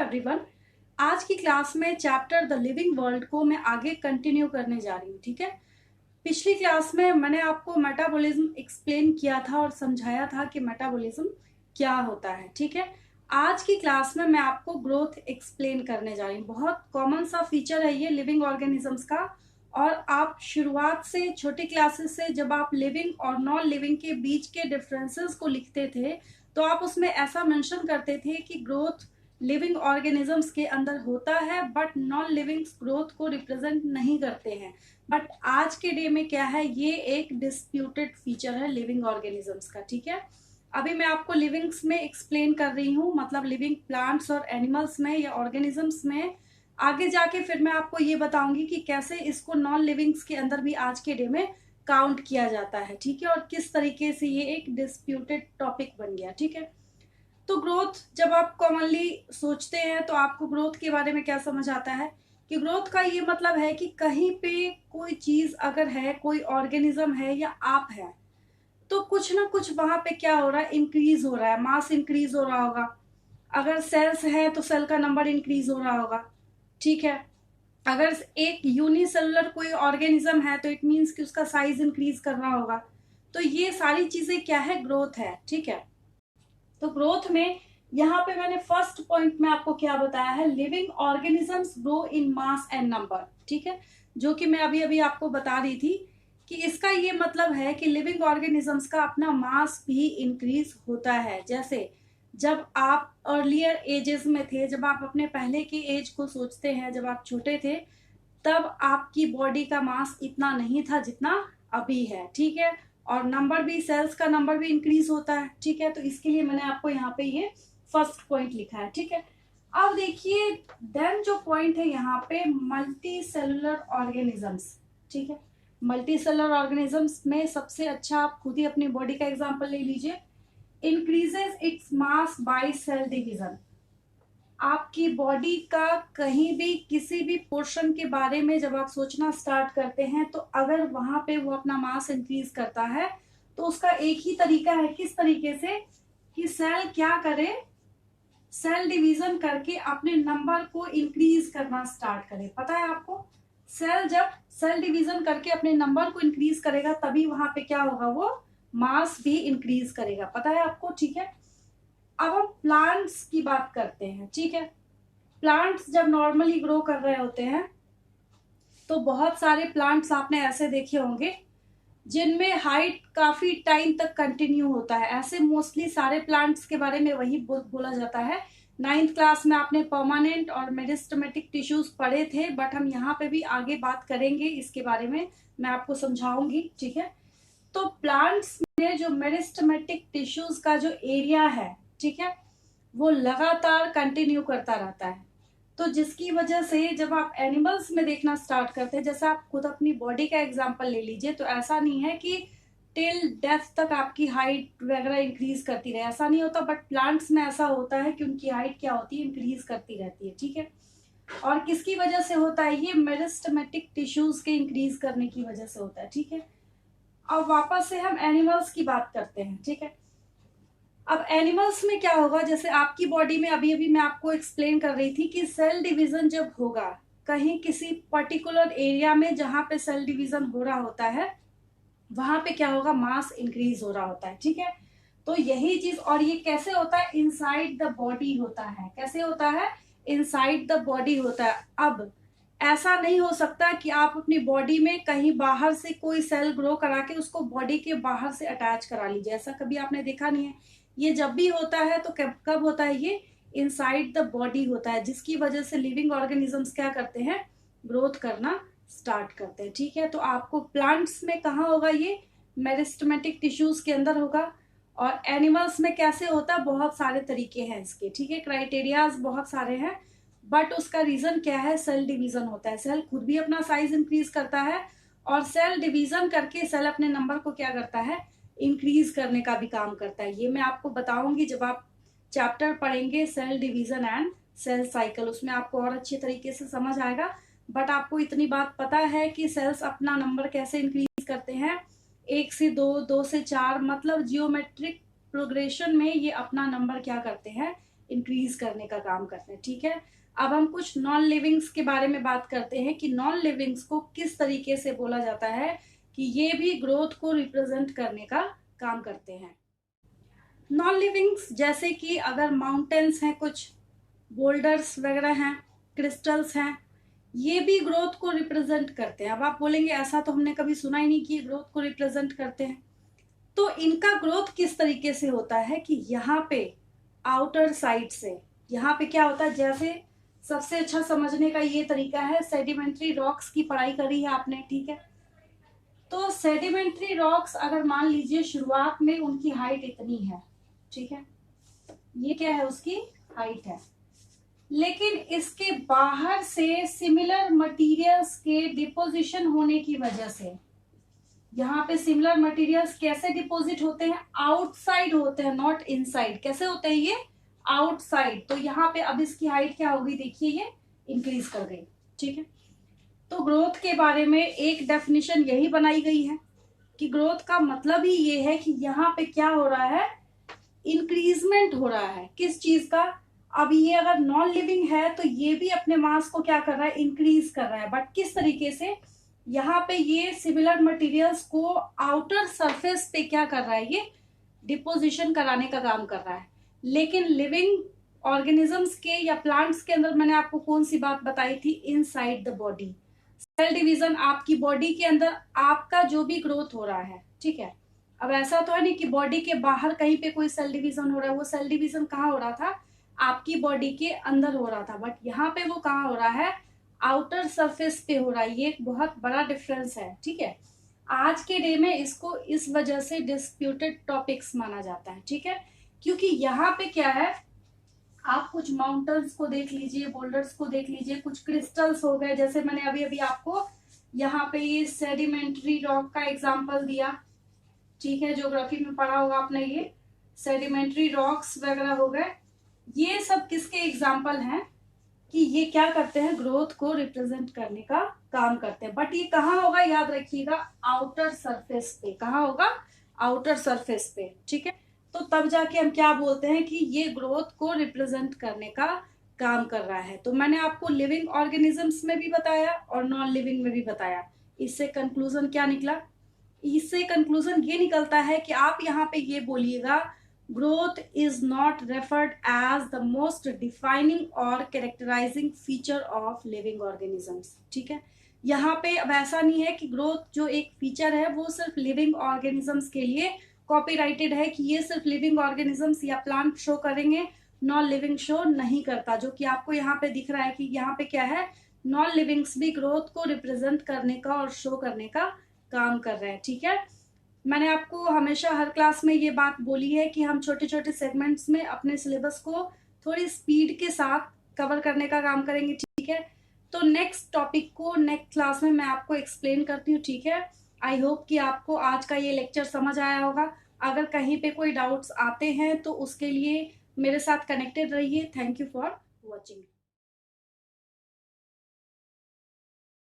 Everyone. आज की class में चैप्टर द लिविंग वर्ल्ड को मैं आगे कंटिन्यू करने जा रही हूँ। ठीक है, पिछली क्लास में मैंने आपको मेटाबॉलिज्म एक्सप्लेन किया था और समझाया था कि मेटाबॉलिज्म क्या होता है। ठीक है, आज की क्लास में मैं आपको ग्रोथ एक्सप्लेन करने जा रही हूँ। बहुत कॉमन सा फीचर है ये लिविंग ऑर्गेनिजम्स का, और आप शुरुआत से छोटी क्लासेस से जब आप लिविंग और नॉन लिविंग के बीच के डिफरेंसेस को लिखते थे तो आप उसमें ऐसा मेंशन करते थे कि ग्रोथ लिविंग ऑर्गेनिजम्स के अंदर होता है बट नॉन लिविंग ग्रोथ को रिप्रेजेंट नहीं करते हैं। बट आज के डे में क्या है, ये एक डिस्प्यूटेड फीचर है लिविंग ऑर्गेनिजम्स का। ठीक है, अभी मैं आपको लिविंग्स में एक्सप्लेन कर रही हूँ, मतलब लिविंग प्लांट्स और एनिमल्स में या ऑर्गेनिजम्स में। आगे जाके फिर मैं आपको ये बताऊंगी कि कैसे इसको नॉन लिविंग्स के अंदर भी आज के डे में काउंट किया जाता है। ठीक है, और किस तरीके से ये एक डिस्प्यूटेड टॉपिक बन गया। ठीक है, तो ग्रोथ जब आप कॉमनली सोचते हैं तो आपको ग्रोथ के बारे में क्या समझ आता है कि ग्रोथ का ये मतलब है कि कहीं पे कोई चीज अगर है, कोई ऑर्गेनिज्म है या आप है, तो कुछ ना कुछ वहां पे क्या हो रहा है, इंक्रीज हो रहा है, मास इंक्रीज हो रहा होगा। अगर सेल्स है तो सेल का नंबर इंक्रीज हो रहा होगा। ठीक है, अगर एक यूनिसेलुलर कोई ऑर्गेनिज्म है तो इट मीन्स कि उसका साइज इंक्रीज कर रहा होगा। तो ये सारी चीजें क्या है, ग्रोथ है। ठीक है, तो ग्रोथ में यहाँ पे मैंने फर्स्ट पॉइंट में आपको क्या बताया है, living organisms grow in mass and number. ठीक है, जो कि मैं अभी अभी आपको बता रही थी कि इसका ये मतलब है कि लिविंग ऑर्गेनिजम्स का अपना मास भी इंक्रीज होता है। जैसे जब आप अर्लियर एजेस में थे, जब आप अपने पहले की एज को सोचते हैं, जब आप छोटे थे, तब आपकी बॉडी का मास इतना नहीं था जितना अभी है। ठीक है, और नंबर भी, सेल्स का नंबर भी इंक्रीज होता है। ठीक है, तो इसके लिए मैंने आपको यहाँ पे ये फर्स्ट पॉइंट लिखा है। ठीक है, अब देखिए देन जो पॉइंट है यहाँ पे मल्टी सेलुलर ऑर्गेनिजम्स। ठीक है, मल्टी सेलुलर ऑर्गेनिजम्स में सबसे अच्छा आप खुद ही अपनी बॉडी का एग्जांपल ले लीजिए। Increases its mass by cell division. आपकी बॉडी का कहीं भी किसी भी पोर्शन के बारे में जब आप सोचना स्टार्ट करते हैं तो अगर वहां पे वो अपना मास इंक्रीज करता है तो उसका एक ही तरीका है, किस तरीके से, कि सेल क्या करे, सेल डिवीजन करके अपने नंबर को इंक्रीज करना स्टार्ट करे। पता है आपको, सेल जब सेल डिवीजन करके अपने नंबर को इंक्रीज करेगा तभी वहां पे क्या होगा, वो मास भी इंक्रीज करेगा। पता है आपको। ठीक है, अब हम प्लांट्स की बात करते हैं। ठीक है, प्लांट्स जब नॉर्मली ग्रो कर रहे होते हैं तो बहुत सारे प्लांट्स आपने ऐसे देखे होंगे जिनमें हाइट काफी टाइम तक कंटिन्यू होता है। ऐसे मोस्टली सारे प्लांट्स के बारे में वही बोला जाता है। 9th क्लास में आपने परमानेंट और मेरिस्टेमेटिक टिश्यूज पढ़े थे, बट हम यहाँ पे भी आगे बात करेंगे इसके बारे में, मैं आपको समझाऊंगी। ठीक है, तो प्लांट्स में जो मेरिस्टेमेटिक टिश्यूज का जो एरिया है, ठीक है, वो लगातार कंटिन्यू करता रहता है। तो जिसकी वजह से जब आप एनिमल्स में देखना स्टार्ट करते हैं, जैसे आप खुद अपनी बॉडी का एग्जांपल ले लीजिए, तो ऐसा नहीं है कि टिल डेथ तक आपकी हाइट वगैरह इंक्रीज करती रहे, ऐसा नहीं होता। बट प्लांट्स में ऐसा होता है कि उनकी हाइट क्या होती है, इंक्रीज करती रहती है। ठीक है, और किसकी वजह से होता है, ये मेरिस्टेमेटिक टिश्यूज के इंक्रीज करने की वजह से होता है। ठीक है, अब वापस से हम एनिमल्स की बात करते हैं। ठीक है, अब एनिमल्स में क्या होगा, जैसे आपकी बॉडी में अभी अभी मैं आपको एक्सप्लेन कर रही थी कि सेल डिवीजन जब होगा कहीं किसी पर्टिकुलर एरिया में जहां पे सेल डिवीजन हो रहा होता है, वहां पे क्या होगा, मास इंक्रीज हो रहा होता है। ठीक है, तो यही चीज, और ये कैसे होता है, इनसाइड द बॉडी होता है। कैसे होता है, इनसाइड द बॉडी होता है। अब ऐसा नहीं हो सकता कि आप अपनी बॉडी में कहीं बाहर से कोई सेल ग्रो करा के उसको बॉडी के बाहर से अटैच करा लीजिए, ऐसा कभी आपने देखा नहीं है। ये जब भी होता है तो कब होता है, ये इनसाइड द बॉडी होता है, जिसकी वजह से लिविंग ऑर्गेनिजम्स क्या करते हैं, ग्रोथ करना स्टार्ट करते हैं। ठीक है, तो आपको प्लांट्स में कहाँ होगा, ये मेरिस्टेमेटिक टिश्यूज के अंदर होगा। और एनिमल्स में कैसे होता है, बहुत सारे तरीके हैं इसके। ठीक है, क्राइटेरियाज बहुत सारे हैं, बट उसका रीजन क्या है, सेल डिवीजन होता है। सेल खुद भी अपना साइज इंक्रीज करता है और सेल डिवीजन करके सेल अपने नंबर को क्या करता है, इंक्रीज करने का भी काम करता है। ये मैं आपको बताऊंगी जब आप चैप्टर पढ़ेंगे cell division and cell cycle, उसमें आपको और अच्छे तरीके से समझ आएगा। बट आपको इतनी बात पता है कि सेल्स अपना नंबर कैसे इंक्रीज करते हैं, 1 से 2, 2 से 4, मतलब जियोमेट्रिक प्रोग्रेशन में ये अपना नंबर क्या करते हैं, इंक्रीज करने का काम करते हैं। ठीक है, अब हम कुछ नॉन लिविंग्स के बारे में बात करते हैं कि नॉन लिविंग्स को किस तरीके से बोला जाता है कि ये भी ग्रोथ को रिप्रेजेंट करने का काम करते हैं। नॉन लिविंग्स जैसे कि अगर माउंटेन्स हैं, कुछ बोल्डर्स वगैरह हैं, क्रिस्टल्स हैं, ये भी ग्रोथ को रिप्रेजेंट करते हैं। अब आप बोलेंगे ऐसा तो हमने कभी सुना ही नहीं कि ग्रोथ को रिप्रेजेंट करते हैं। तो इनका ग्रोथ किस तरीके से होता है कि यहाँ पे आउटर साइड से, यहाँ पे क्या होता है, जैसे सबसे अच्छा समझने का ये तरीका है, सेडिमेंट्री रॉक्स की पढ़ाई करी है आपने, ठीक है। तो सेडिमेंट्री रॉक्स अगर मान लीजिए शुरुआत में उनकी हाइट इतनी है, ठीक है, ये क्या है, उसकी हाइट है, लेकिन इसके बाहर से सिमिलर मटेरियल्स के डिपोजिशन होने की वजह से, यहाँ पे सिमिलर मटेरियल्स कैसे डिपॉजिट होते हैं, आउटसाइड होते हैं, नॉट इनसाइड। कैसे होते हैं ये, आउटसाइड। तो यहाँ पे अब इसकी हाइट क्या हो गई, देखिए ये इंक्रीज कर गई। ठीक है, तो ग्रोथ के बारे में एक डेफिनेशन यही बनाई गई है कि ग्रोथ का मतलब ही ये है कि यहाँ पे क्या हो रहा है, इंक्रीजमेंट हो रहा है। किस चीज का, अब ये अगर नॉन लिविंग है तो ये भी अपने मास को क्या कर रहा है, इंक्रीज कर रहा है, बट किस तरीके से, यहाँ पे ये सिमिलर मटेरियल्स को आउटर सरफेस पे क्या कर रहा है, ये डिपोजिशन कराने का काम कर रहा है। लेकिन लिविंग ऑर्गेनिजम्स के या प्लांट्स के अंदर मैंने आपको कौन सी बात बताई थी, inside the body, cell division, आपकी बॉडी के अंदर आपका जो भी ग्रोथ हो रहा है, ठीक है। अब ऐसा तो है नहीं कि बॉडी के बाहर कहीं पे कोई सेल डिवीजन हो रहा है, वो सेल डिवीजन कहाँ हो रहा था, आपकी बॉडी के अंदर हो रहा था, बट यहाँ पे वो कहाँ हो रहा है, आउटर सरफेस पे हो रहा है। ये एक बहुत बड़ा डिफरेंस है। ठीक है, आज के डे में इसको इस वजह से डिस्प्यूटेड टॉपिक्स माना जाता है। ठीक है, क्योंकि यहाँ पे क्या है, आप कुछ माउंटेन्स को देख लीजिए, बोल्डर्स को देख लीजिए, कुछ क्रिस्टल्स हो गए, जैसे मैंने अभी अभी आपको यहाँ पे ये सेडिमेंट्री रॉक का एग्जांपल दिया। ठीक है, ज्योग्राफी में पढ़ा होगा आपने, ये सेडिमेंट्री रॉक्स वगैरह हो गए। ये सब किसके एग्जाम्पल हैं कि ये क्या करते हैं, ग्रोथ को रिप्रेजेंट करने का काम करते हैं। बट ये कहाँ होगा, याद रखिएगा, आउटर सरफेस पे। कहाँ होगा, आउटर सरफेस पे। ठीक है, तो तब जाके हम क्या बोलते हैं कि ये ग्रोथ को रिप्रेजेंट करने का काम कर रहा है। तो मैंने आपको लिविंग ऑर्गेनिजम्स में भी बताया और नॉन लिविंग में भी बताया। इससे कंक्लूजन क्या निकला, इससे कंक्लूजन ये निकलता है कि आप यहाँ पे ये बोलिएगा, growth is not referred as the most defining or characterizing feature of living organisms। ठीक है, यहाँ पे अब ऐसा नहीं है कि ग्रोथ जो एक फीचर है वो सिर्फ लिविंग ऑर्गेनिजम्स के लिए कॉपीराइटेड है, कि ये सिर्फ लिविंग ऑर्गेनिजम्स या प्लांट शो करेंगे, नॉन लिविंग शो नहीं करता। जो कि आपको यहाँ पे दिख रहा है कि यहाँ पे क्या है, नॉन लिविंग्स भी ग्रोथ को रिप्रेजेंट करने का और शो करने का काम कर रहे हैं। ठीक है, मैंने आपको हमेशा हर क्लास में ये बात बोली है कि हम छोटे छोटे सेगमेंट्स में अपने सिलेबस को थोड़ी स्पीड के साथ कवर करने का काम करेंगे। ठीक है, तो नेक्स्ट टॉपिक को नेक्स्ट क्लास में मैं आपको एक्सप्लेन करती हूँ। ठीक है, आई होप कि आपको आज का ये लेक्चर समझ आया होगा। अगर कहीं पे कोई डाउट्स आते हैं तो उसके लिए मेरे साथ कनेक्टेड रहिए। Thank you for watching.